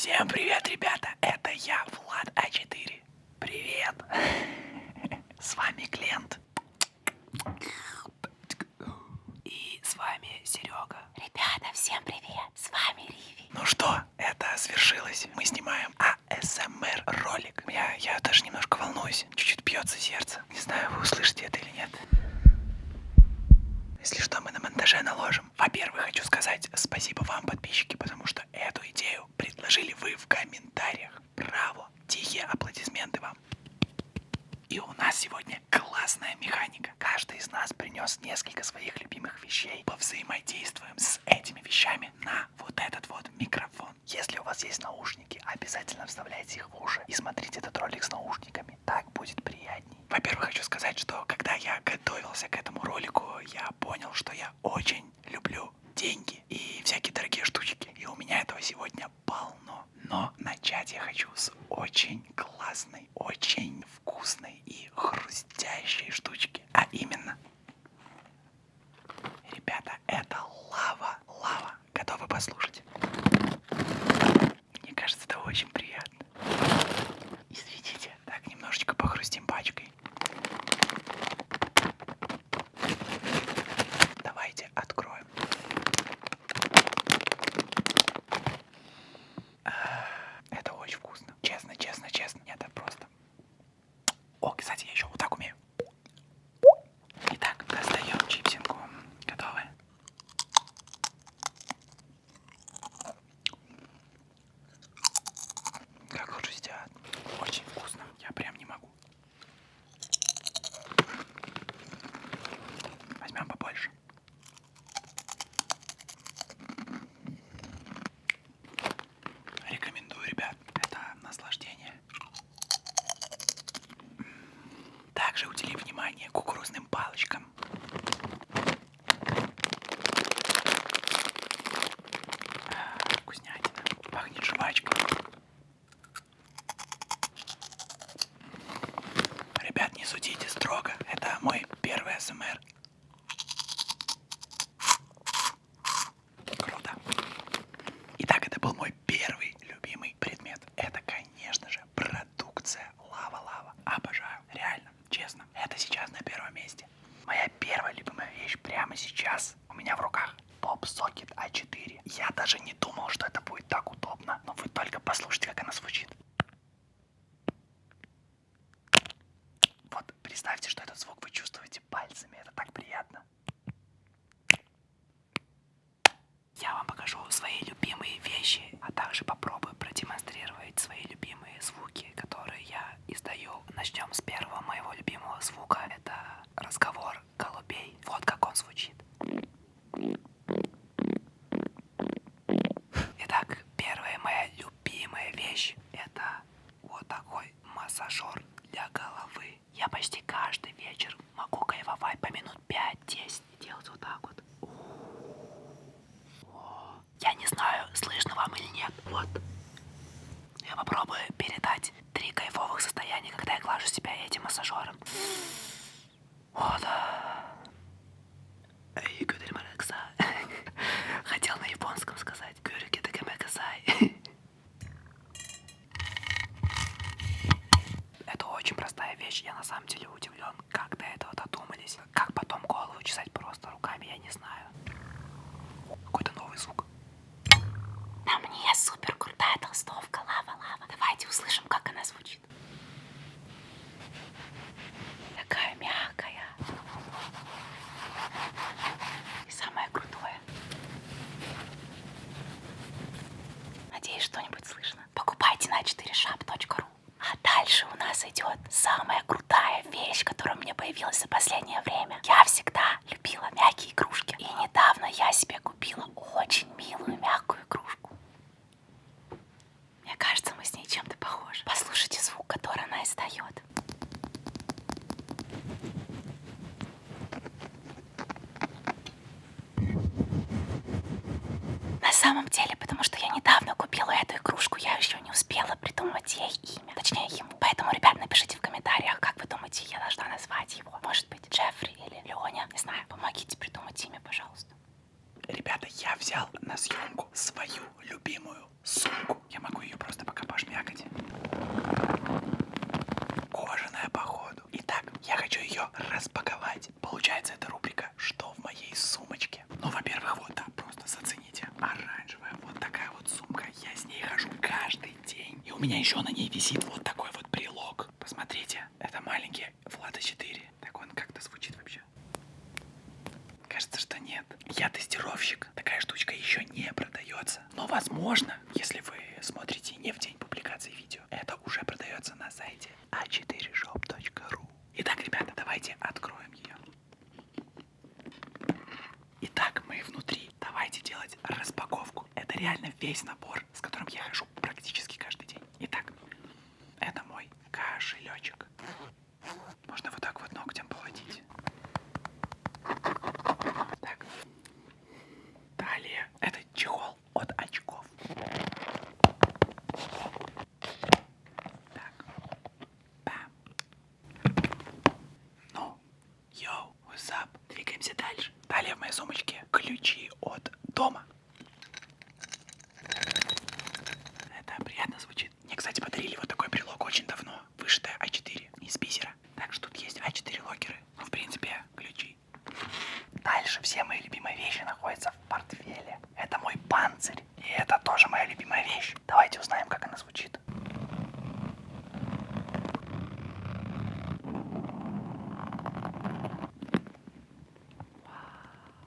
Всем привет, ребята! Это я, Влад А4. Привет! С вами Глент. И с вами Серега. Ребята, всем привет! С вами Риви. Ну что, это свершилось. Мы снимаем АСМР ролик. Я даже немножко волнуюсь. Чуть-чуть бьется сердце. Не знаю, вы услышите это или нет. Если что, мы на монтаже наложим. Во-первых, хочу сказать спасибо вам, подписчики, потому что эту идею предложили вы в комментариях. Браво! Тихие аплодисменты вам. И у нас сегодня классная механика. Каждый из нас принес несколько своих любимых вещей. Повзаимодействуем с этими вещами на вот этот вот микрофон. Если у вас есть наушники, обязательно вставляйте их в уши и смотрите этот ролик с наушниками. Так будет приятней. Во-первых, хочу сказать, что когда я готовился к этому ролику, я понял, что я очень люблю деньги и всякие дорогие штучки. И у меня этого сегодня полно. Но начать я хочу с очень классной, очень вкусной и хрустящей штучки. А именно, ребята, это лава. Лава. Готовы послушать? Мне кажется, это очень приятно. Извините. Так, немножечко похрустим пачкой. Давайте откроем. Это очень вкусно. Честно, честно, честно. Это просто... О, кстати, я еще вот так умею. Итак, достаем чипсинку. Готовы? Как хрустят. Очень вкусно. Я прям не могу. Возьмем побольше. Рекомендую, ребят. Это наслаждение. Также уделим внимание кукурузным палочкам. Вкуснятина. Пахнет жвачкой. Ребят, не судите строго. Это мой первый АСМР. Круто. Итак, это был мой первый любимый предмет. Это, конечно же, продукция Лава-Лава. Обожаю. Реально. Честно. Это сейчас на первом месте. Моя первая любимая вещь прямо сейчас у меня в руках. PopSocket A4. Я даже не думал, что это будет так удобно. Но вы только послушайте, как она звучит. Вот представьте, что этот звук вы чувствуете пальцами. Это так приятно. Я вам покажу свои любимые вещи, а также попробую продемонстрировать свои любимые звуки, которые я издаю. Начнем с первого моего любимого звука. Это разговор голубей. Вот как он звучит. Итак, первая моя любимая вещь — это вот такой массажер для головы. Я почти каждый вечер могу кайфовать по минут 5-10 и делать вот так вот. Я не знаю, слышно вам или нет. Вот. Я попробую передать 3 кайфовых состояния, когда я глажу себя этим массажером. Вот. Хотел на японском сказать. Это очень простая вещь. Я на самом деле удивлен, как до этого додумались. Как потом голову чесать просто руками, я не знаю. Какой-то новый звук. На мне супер крутая толстовка Лава-Лава. Давайте услышим, как она звучит. Такая мягкая. И самое крутое. Надеюсь, что-нибудь слышно. Покупайте на 4shop.ru. А дальше у нас идет самая крутая вещь, которая у меня появилась за последнее время. Я всегда любила мягкие игрушки. И недавно я себе купила очень милую мягкую игрушку. Мне кажется, мы с ней чем-то похожи. Послушайте звук, который она издает. На самом деле, потому что я недавно купила эту игрушку, я еще не успела придумать ей имя. Точнее, ему. Поэтому, ребят, напишите в комментариях, как вы думаете, я должна назвать его. Может быть, Джеффри или Леоня. Не знаю, помогите придумать имя, пожалуйста. Ребята, я взял на съемку свою любимую сумку. Я могу ее у меня еще на ней висит вот такой вот брелок. Посмотрите, это маленький Влада 4. Так он как-то звучит вообще. Кажется, что нет. Я тестировщик. Такая штучка еще не продается. Но возможно, если вы смотрите не в день публикации видео, это уже продается на сайте a4shop.ru. Итак, ребята, давайте откроем ее. Итак, мы внутри. Давайте делать распаковку. Это реально весь набор, с которым я хожу практически каждый день. Итак, это мой кошелечек. Можно вот так вот ногтем поводить. Так. Далее, это чехол от очков. Так. Бам. Ну, йоу, what's up? Двигаемся дальше. Далее в моей сумочке ключи от дома. Это приятно звучит. Мне, кстати, подарили вот такой брелок очень давно. Вышитая А4 из бисера. Также тут есть А4 локеры. Ну, в принципе, ключи. Дальше все мои любимые вещи находятся в портфеле. Это мой панцирь. И это тоже моя любимая вещь. Давайте узнаем, как она звучит.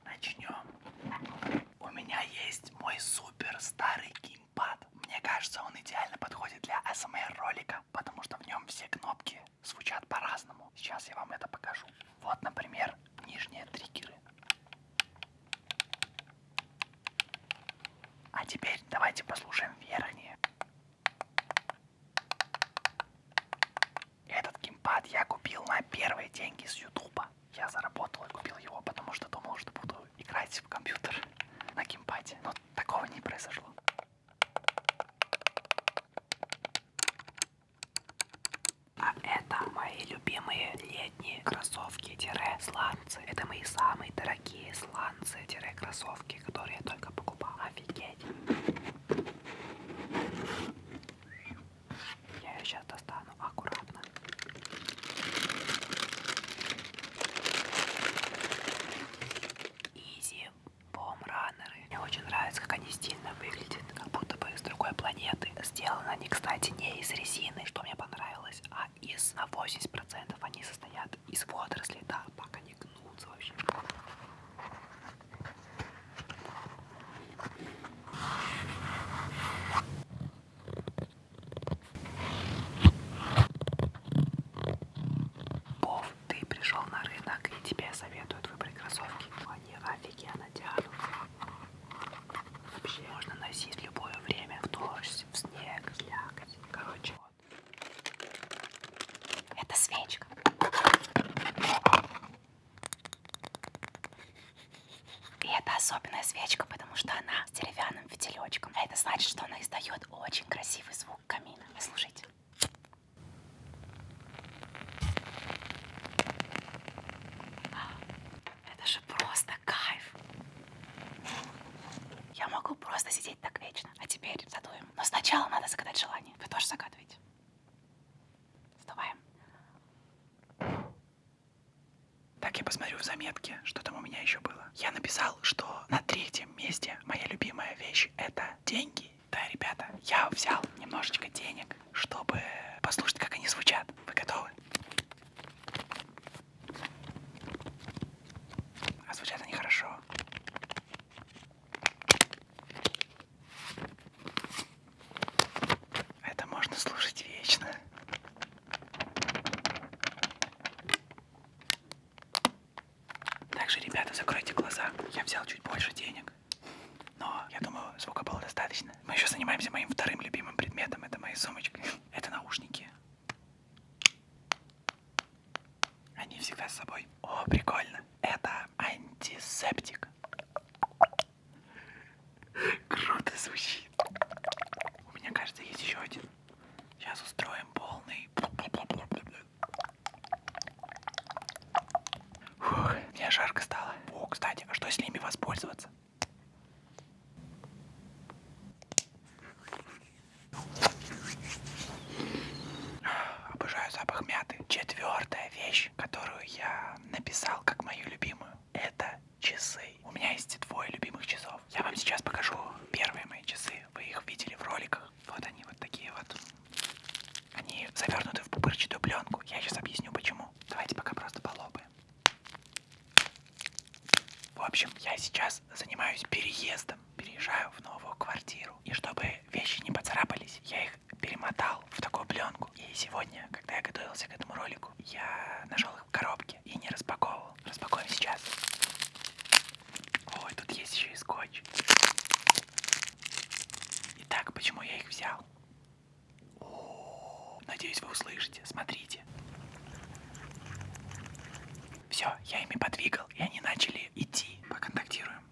Начнем. У меня есть мой супер старый геймпад. Мне кажется, он идеально подходит для ASMR ролика, потому что в нем все кнопки звучат по-разному. Сейчас я вам это покажу. Вот, например, нижние триггеры. А теперь давайте послушаем верхние. Этот геймпад я купил на первые деньги с Ютуба. Я заработал и купил его, потому что думал, что буду играть в компьютер на геймпаде. Но такого не произошло. А это мои любимые летние кроссовки-сланцы. Это мои самые дорогие сланцы-кроссовки, которые я только покупал. Офигеть. Я ее сейчас достану аккуратно. Изи бомбранеры. Мне очень нравится, как они стильно выглядят, как будто бы с другой планеты. Сделаны они, кстати, не из резины, что мне понравилось, а на 80% они состоят из водорослей. Да, так они гнутся вообще. Вов, ты пришел на рынок и тебе советуют выбрать кроссовки. Они офигенно тянут. Вообще можно носить в любое время. В дождь, в снег, слякоть. Короче, вот. Это свечка. И это особенная свечка, потому что она с деревянным фитилечком. А это значит, что она издает очень красивый звук камина. Слушайте. Это же просто кайф. Я могу просто сидеть так вечно. А теперь задуем. Но сначала надо загадать желание. Вы тоже загадываете. Сдуваем. Так, я посмотрю в заметке, что там у меня еще было. Я написал, что на 3-м месте моя любимая вещь — это деньги. Да, ребята, я взял немножечко денег, чтобы послушать, как они звучат. Вы готовы? А звучат они хорошо. Это можно слушать вечно. Также, ребята, закройте глаза. Я взял чуть больше денег. Но я думаю, звука было достаточно. Мы еще занимаемся моим вторым любимым предметом. Это мои сумочки. Это наушники. Они всегда с собой. О, прикольно. Это антисептик. Круто звучит. У меня, кажется, есть еще один. Сейчас устроим полный. Фух, мне жарко стало. О, кстати, а что если ими воспользоваться? Обожаю запах мяты. 4-я вещь, которую я написал как мою любимую, это часы. У меня есть 2 любимых часов. Я вам сейчас покажу первые мои часы. Вы их видели в роликах. Вот они вот такие вот. сегодня, когда я готовился к этому ролику, я нашел их в коробке и не распаковывал. Распакуем сейчас. Ой, тут есть еще и скотч. Итак, почему я их взял? Надеюсь, вы услышите. Смотрите. Все, я ими подвигал, и они начали идти. Поконтактируем.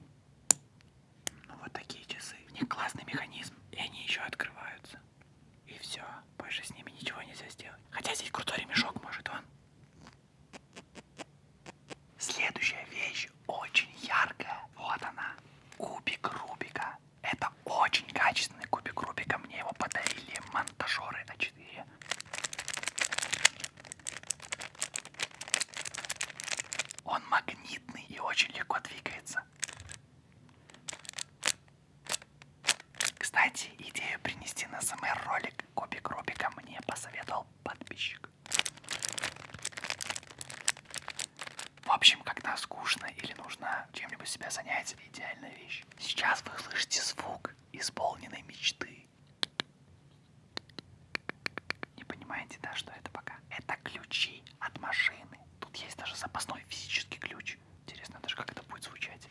Ну вот такие часы. У них классный механизм, и они еще открываются. И все, больше с ними ничего нельзя сделать. Хотя здесь крутой ремешок, может он. Следующая вещь очень яркая. Вот она. Кубик Рубика. Это очень качественный кубик Рубика. Мне его подарили монтажеры А4. Он магнитный и очень легко двигается. Кстати, идею принести на СМР ролик кубик Рубика мне посоветовал подписчик. В общем, когда скучно или нужно чем-нибудь себя занять, идеальная вещь. Сейчас вы слышите звук исполненной мечты. Не понимаете, да, что это пока? Это ключи от машины. Тут есть даже запасной физический ключ. Интересно даже, как это будет звучать.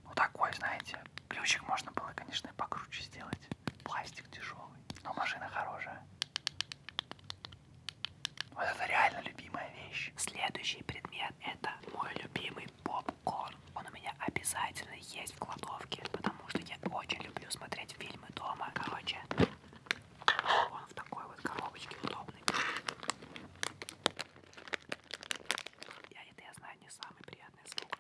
Ну такой, знаете, ключик можно было, конечно, и покруче сделать. Пластик тяжелый, но машина хорошая. Вот это реально любимая вещь. Следующий предмет — это мой любимый попкорн. Он у меня обязательно есть в кладовке, потому что я очень люблю смотреть фильмы дома. Короче, он в такой вот коробочке удобный. Я знаю, не самый приятный звук.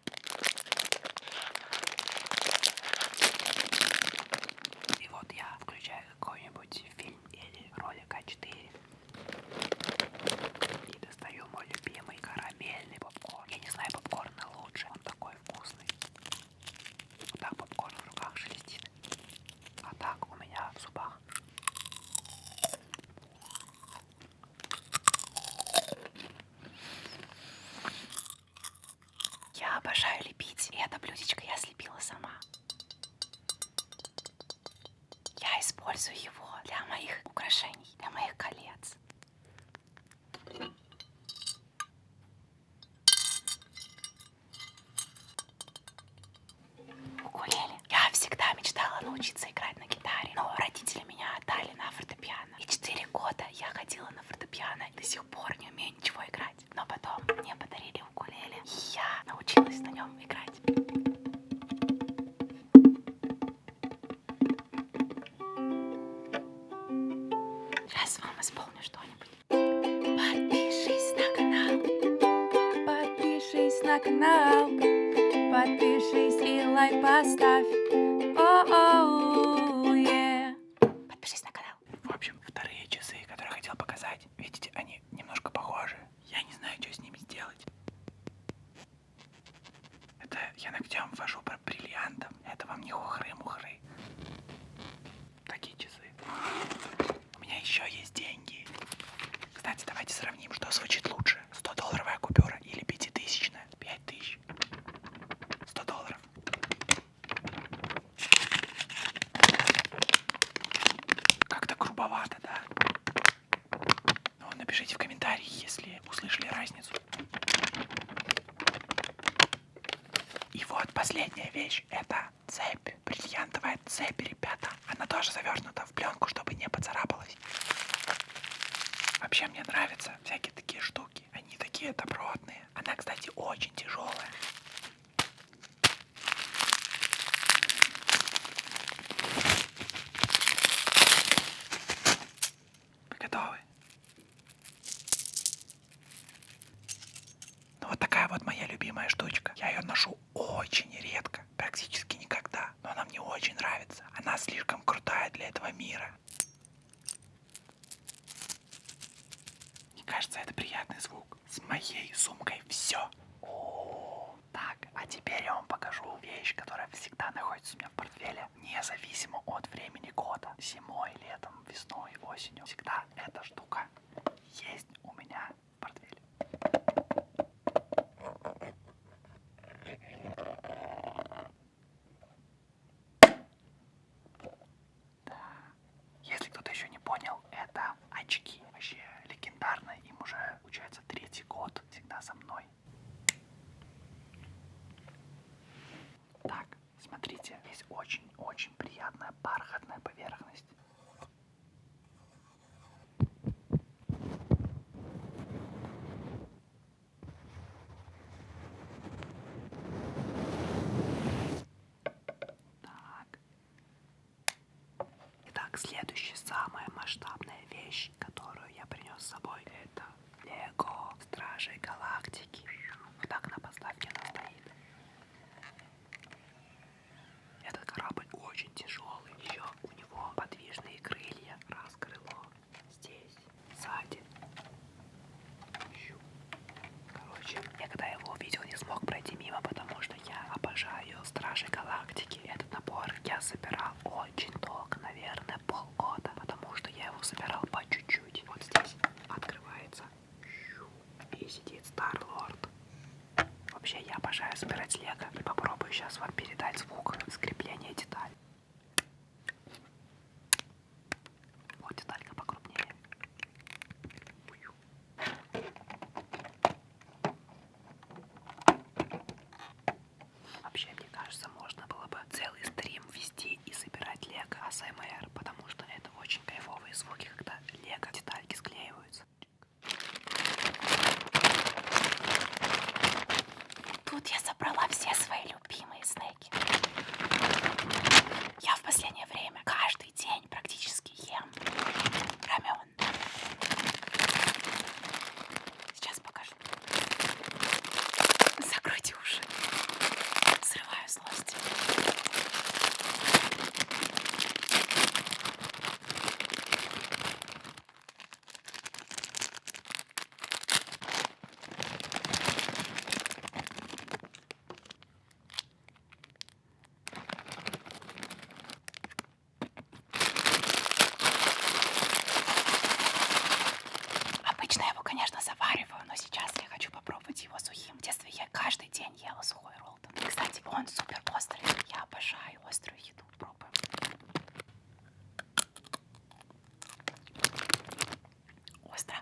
И вот я включаю какой-нибудь фильм или ролик А4 и достаю мой любимый карамельный попкорн. Я не знаю, попкорн лучше, он такой вкусный. Вот так попкорн в руках шелестит, а так у меня в зубах. Я обожаю лепить, и это блюдечко я слепила сама. Я использую его для моих украшений, для моих колец. Укулеле. Я всегда мечтала научиться играть на гитаре, но родители меня отдали на фортепиано. И 4 года я ходила на фортепиано и до сих пор не умею ничего играть. Но потом мне подарили укулеле, и я научилась на нем играть. Сейчас вам исполню что-нибудь. Подпишись на канал. Подпишись на канал. Подпишись и лайк поставь. Подпишись на канал. В общем, вторые часы, которые хотел показать, видите, они немножко похожи. Я не знаю, что с ними сделать. Это я ногтем ввожу по бриллиантам. Это вам не хухры-мухры. Такие часы. У меня еще есть деньги. Кстати, давайте сравним, что звучит лучше. 100-долларовая купюра или 5000-ная? 5000. 100 долларов. Как-то грубовато, да? Ну, напишите в комментарии, если услышали разницу. И вот последняя вещь. Это цепь. Бриллиантовая цепь, ребята. Она тоже завернута в пленку, чтобы не поцарапалась. Вообще мне нравятся всякие такие штуки. Они такие добротные. Она, кстати, очень тяжелая. Вы готовы? Ну вот такая вот моя любимая штучка. Я ее ношу очень редко, практически никогда. Но она мне очень нравится. Она слишком крутая для этого мира. Мне кажется, это приятный звук. С моей сумкой все. Так, а теперь я вам покажу вещь, которая всегда находится у меня в портфеле, независимо от времени года. Зимой, летом, весной, осенью. Всегда эта штука есть у меня в портфеле. Итак, следующая самая масштабная вещь, которую я принес с собой, это Лего Стражей Галактики. Вот так на подставке она стоит. Этот корабль очень тяжелый. Еще у него подвижные крылья. Раз крыло здесь, сзади. Короче, я когда его увидел, не смог пройти мимо, потому что я обожаю Стражи Галактики. Этот набор я собирал очень долго, наверное, полгода, потому что я его собирал по чуть-чуть. Вот здесь открывается и сидит Стар-Лорд. Вообще, я обожаю собирать лего и попробую сейчас вам передать звук скрепления деталей. Вот деталька покрупнее. Вообще, мне кажется, можно было бы целый стрим вести и собирать лего АСМР, потому что это очень кайфовые звуки, когда лего детальки склеиваются. Тут я собрала все свои любимые снеки. Я в последнее время каждый день практически ем рамен. Сейчас покажу. Закройте уши. Срываю злость. Обычно я его, конечно, завариваю, но сейчас я хочу попробовать его сухим. В детстве я каждый день ела сухой роллтон. И, кстати, он супер острый. Я обожаю острую еду. Пробуем. Остро.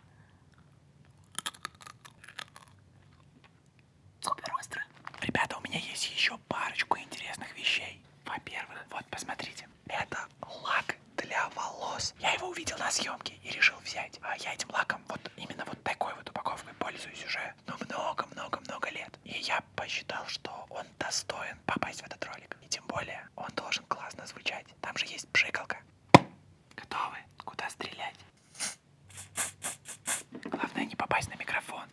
Супер остро. Ребята, у меня есть еще парочку интересных вещей. Во-первых, вот посмотрите, это лак для волос. Я его увидел на съемке и решил взять. А я этим лаком, вот именно вот такой вот упаковкой пользуюсь уже много-много-много лет. И я посчитал, что он достоин попасть в этот ролик. И тем более он должен классно звучать. Там же есть пшикалка. Готовы? Куда стрелять? Главное не попасть на микрофон.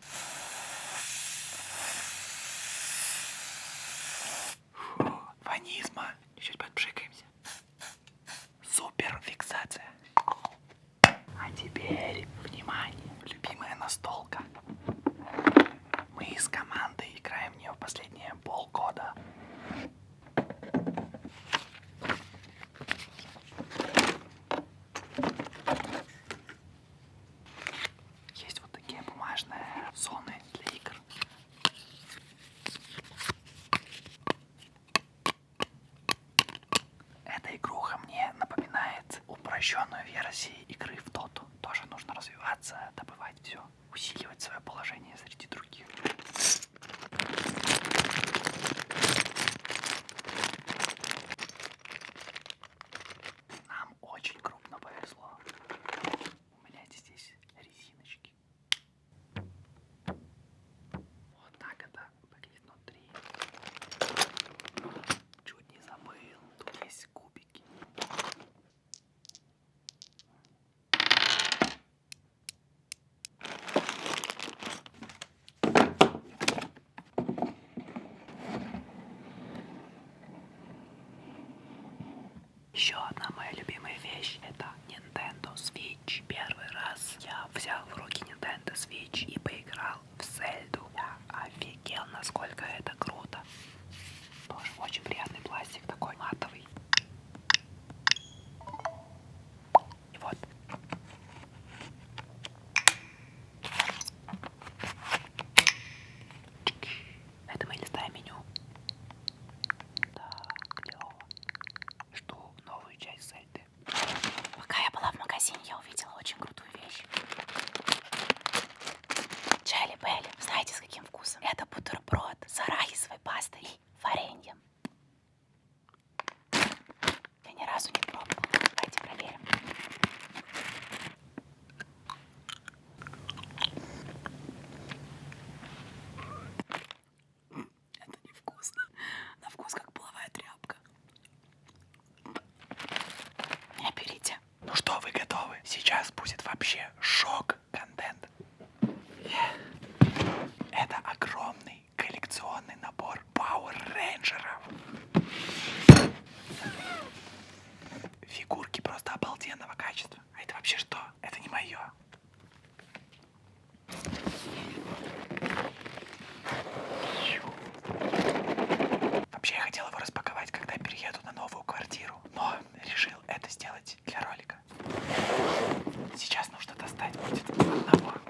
Фу, ванизма. Чуть подпшикаемся. Супер фиксация. А теперь, внимание, любимая настолка. Мы с командой играем в нее последние полгода. Есть вот такие бумажные зоны для игр. Эта игруха мне напоминает упрощенную версию игры в Доту. Тоже нужно развиваться, добывать все, усиливать свое положение среди других. Нам очень крупно повезло. У меня здесь резиночки. Вот так это выглядит внутри. Чуть не забыл. Тут есть кубики. Еще одна моя любимая вещь — это Nintendo Switch. Первый раз я взял в руки Nintendo Switch и поиграл в Зельду. Я офигел, насколько это круто. Тоже очень приятный пластик, такой матовый. И вот. Это мы листаем меню. Да, клево. Жду новую часть Зельды. Пока я была в магазине, я увидела очень крутую вещь. Jelly Belly. Знаете, с каким вкусом? Это бутерброд с арахисовой пастой и вареньем. Я ни разу не пробовала. Давайте проверим. Это невкусно. На вкус как половая тряпка. Не берите. хотел его распаковать, когда перееду на новую квартиру, но решил это сделать для ролика. Сейчас нужно достать будет набор.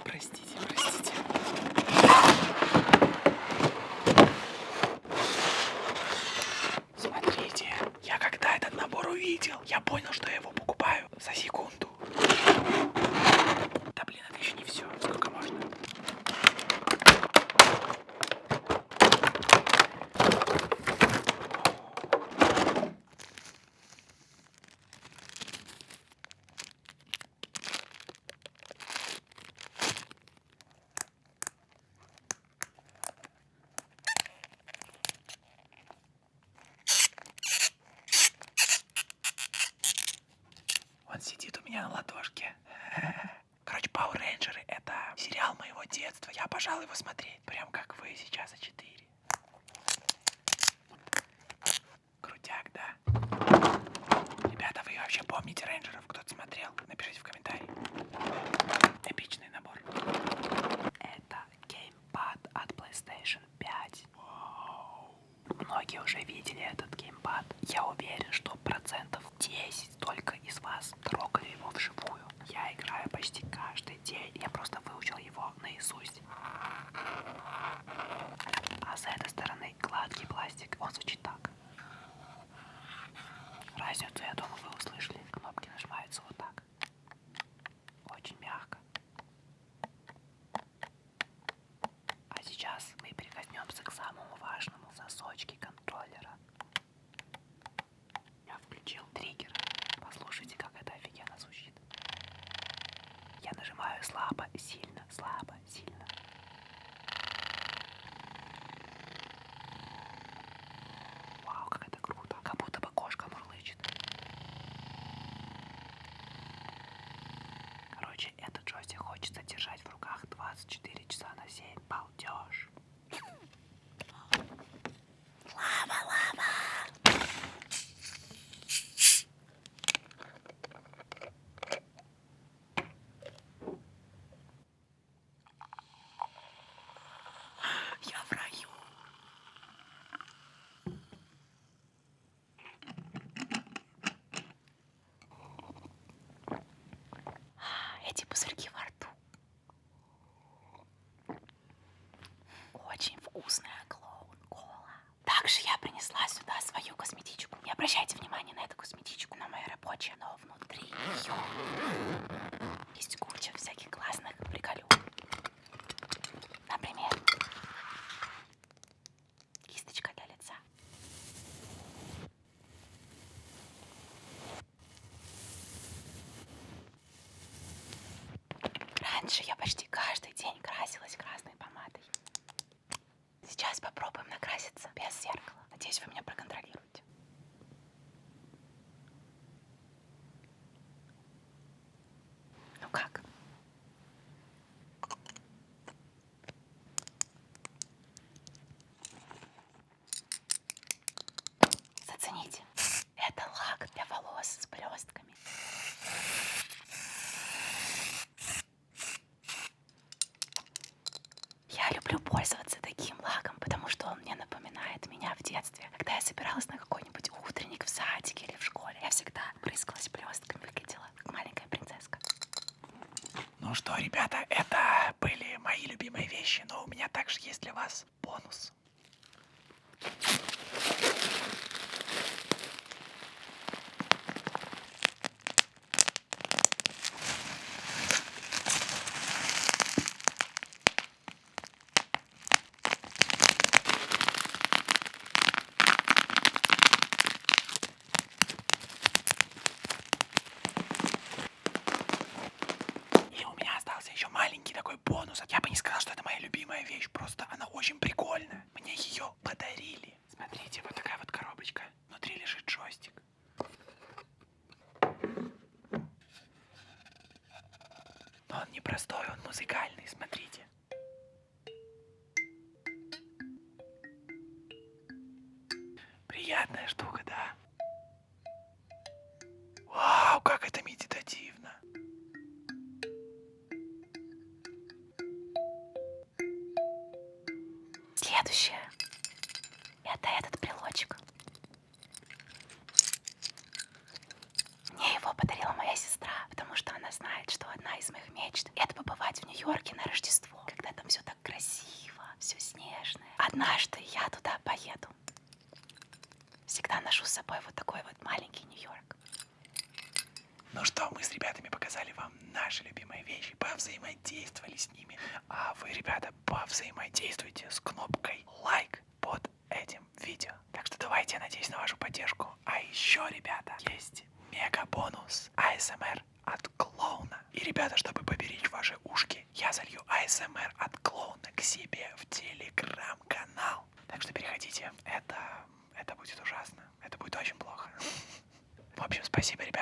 Простите, простите. Смотрите, я когда этот набор увидел, я понял, что я его покупаю за секунду. Да блин, это еще не все. Сколько можно? Он сидит у меня на ладошке. Короче, Power Rangers — это сериал моего детства. Я обожал его смотреть. Прям как вы сейчас, А4. Крутяк, да? Ребята, вы вообще помните рейнджеров? Кто-то смотрел? Напишите в комментарии. Эпичный набор. Это геймпад от PlayStation 5. Многие уже видели этот геймпад. Я уверен, что 10% только из вас трогали его вживую. Я играю почти каждый день. Я просто выучил его наизусть. А с этой стороны гладкий пластик. Он звучит так. Разницу, я думаю, вы услышали. Кнопки нажимаются вот так. Очень мягко. А сейчас мы прикоснемся к самому важному — сосочке контроллера. Я включил триггер. Послушайте, как это офигенно звучит. Я нажимаю слабо, сильно, слабо, сильно. Вау, как это круто. Как будто бы кошка мурлычет. Короче, этот джойстик хочется держать в руках 24 часа на 7. Балдеж. Я в раю. Эти пузырьки во рту. Очень вкусная клоун-кола. Также я принесла сюда свою косметичку. Не обращайте внимания на эту косметичку, она моя рабочая, но внутри ее есть куча всяких классных приколюк. Например, кисточка для лица. Раньше я почти каждый день красилась красной помадой. Сейчас попробуем накраситься без зеркала. Надеюсь, вы меня проконтролируете. Ну как? Зацените. Это лак для волос с блестками. Я люблю пользоваться таким лаком, потому что он мне напоминает меня в детстве. Когда я собиралась на какой-нибудь утренник в садике или в школе, я всегда брызгалась блестками, выглядела как маленькая принцесска. Ну что, ребята, это были мои любимые вещи, но у меня также есть для вас бонус. И у меня остался еще маленький такой бонус. Я бы не сказал, что это моя любимая вещь, просто она очень прикольная. Мне ее подарили. Смотрите, вот такая вот коробочка. Внутри лежит джойстик. Но он не простой, он музыкальный, смотрите. Приятная штука, да? Вау, как это медитативно. Следующее. Это этот брелочек. Мне его подарила моя сестра, потому что она знает, что одна из моих мечт — это побывать в Нью-Йорке на Рождество, когда там все так красиво, все снежное. Однажды я туда поеду. Всегда ношу с собой вот такой вот маленький Нью-Йорк. Ну что, мы с ребятами показали вам наши любимые вещи, повзаимодействовали с ними. А вы, ребята, повзаимодействуйте с кнопкой лайк под этим видео. Так что давайте, я надеюсь на вашу поддержку. А еще, ребята, есть мега-бонус ASMR от клоуна. И, ребята, чтобы поберечь ваши ушки, я залью ASMR от клоуна к себе в телеграм-канал. Так что переходите. Это будет ужасно. Это будет очень плохо. В общем, спасибо, ребята.